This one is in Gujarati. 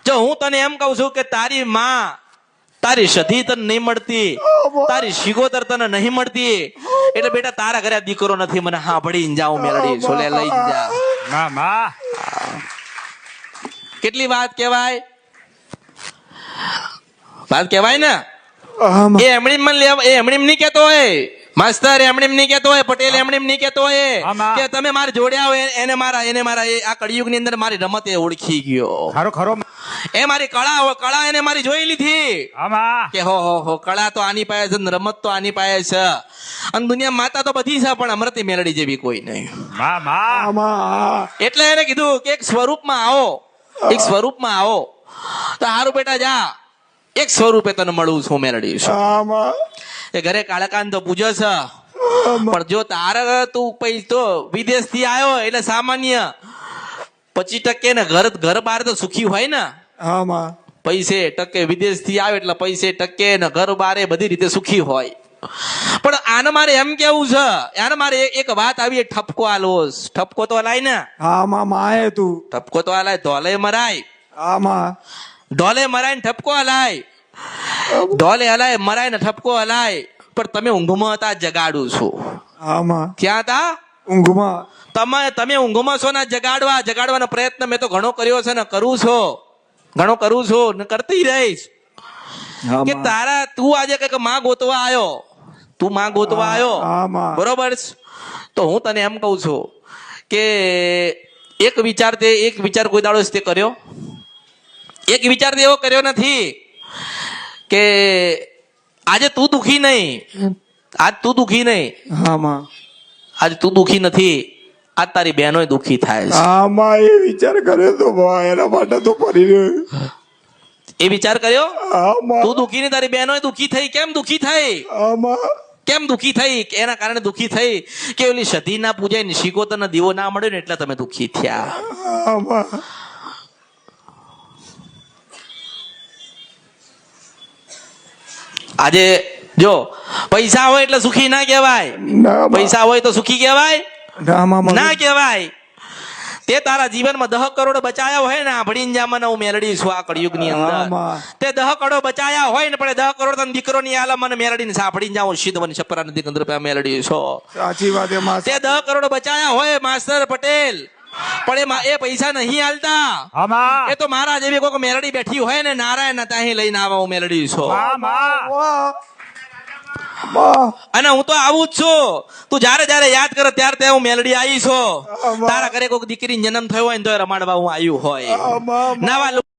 જો હું તને એમ કઉ છું કે તારી માં તારી સધી તને નહીં મળતી, તારી શિગોતર તને નહીં મળતી, એટલે બેટા તારા ઘરે દીકરો નથી, મને હા ભળી જાઉં મેળડી છોલે લઈ જા. કેટલી વાત કેવાય, વાત કેવાય ને. એ એમણી મન લેવા, એ એમણી નહીં કેતો હોય માસ્તર, એમણી નહીં કેતો હોય પટેલ, એમણી નહીં કેતો હોય કે તમે મારે જોડ્યા હોય એને મારા આ કળિયુગ ની અંદર મારી રમત એ ઓળખી ગયો. ખરો એ મારી કળા એને મારી જોઈ લીધી કે હો કળા તો આની પાસે છે, રમત તો આની પાસે છે, અને દુનિયા માતા તો બધી છે પણ અમૃતિ મેળડી જેવી કોઈ નહીં. એટલે એને કીધું કે એક સ્વરૂપમાં આવો, એક સ્વરૂપમાં આવો. તો હારું બેટા જા, એક સ્વરૂપે તને મળું છું મેળડી છું. એ ઘરે કાળકાન તો પૂજો છે, પણ જો તારે તું પૈ તો વિદેશ થી આવ્યો એટલે સામાન્ય 25% ને ઘર બાર તો સુખી હોય ને. પૈસે ટકે વિદેશ થી આવે એટલે પૈસે ટકે ને ઘર બારે બધી રીતે સુખી હોય. પણ આને મારે એમ કેવું છે, આને મારે એક વાત આવી, ઠપકો આલો. ઠપકો તો લાય ને. તું ઠપકો તો આલાય, ધોલે મરાય, ઢોલે મરાય ને ઠપકો હલાય, ઢોલે હલાય મરાય ને ઠપકો હલાય. પણ તમે ઊંઘમાં હતા જગાડું છું. ક્યાં હતા? ઊંઘમાં. તમે ઊંઘમાં છો ને જગાડવાનો પ્રયત્ન મેં તો ઘણો કર્યો છે ને કરું છું ને કરતી રહીશ. કે તારા તું આજે કઈક માં ગોતવા આવ્યો, તું માં ગોતવા આવ્યો, બરોબર. તો હું તને એમ કઉ છું કે એક વિચાર કોઈ દાડો તે કર્યો, એક વિચાર એવો કર્યો નથી કે આજે તું દુખી નહીં, આજ તું દુખી નહીં, આજ તું દુખી નથી, આજ તારી બહેનો દુખી થાય છે. એ વિચાર કર્યો તો એના માટે તો ફરી રહ્યો. એ વિચાર કર્યો, તું દુખી ને તારી બહેનો દુખી થઈ. કેમ દુખી થઈ? કેમ દુખી થઈ? એના કારણે દુખી થઈ કે ઓલી સધી ના પૂજાય ને શિકોતર ના દીવો ના મળ્યો ને એટલે તમે દુખી થયા. આજે જો પૈસા હોય એટલે સુખી ના કહેવાય, પૈસા હોય તો સુખી કહેવાય ના કહેવાય. તે તારા જીવનમાં 10 કરોડ બચાયા હોય ને, ભણીને જામાં હું મેળડી છું આ કળિયુગ ની અંદર. તે 10 કરોડ બચાયા હોય ને, પણ 10 કરોડ તને દીકરો ની આલા મને મેળડીને સાંભળીને જાઉં સીધવન છપરા નદી અંદર મેળડી છો. સાચી વાત. તે 10 કરોડ બચાયા હોય માસ્ટર પટેલ, પણ એ પૈસા નહીં હાલતા. એ તો મારા જેવી કોઈ મેલડી બેઠી હોય ને, નારાયણ ત્યાં લઈને આવા હું મેલડી છું. અને હું તો આવું જ છું. તું જયારે યાદ કરે ત્યારે હું મેલડી આવી છું. તારા ઘરે કોઈ દીકરી જન્મ થયો હોય ને તો રમાડવા હું આવ્યું હોય. નવા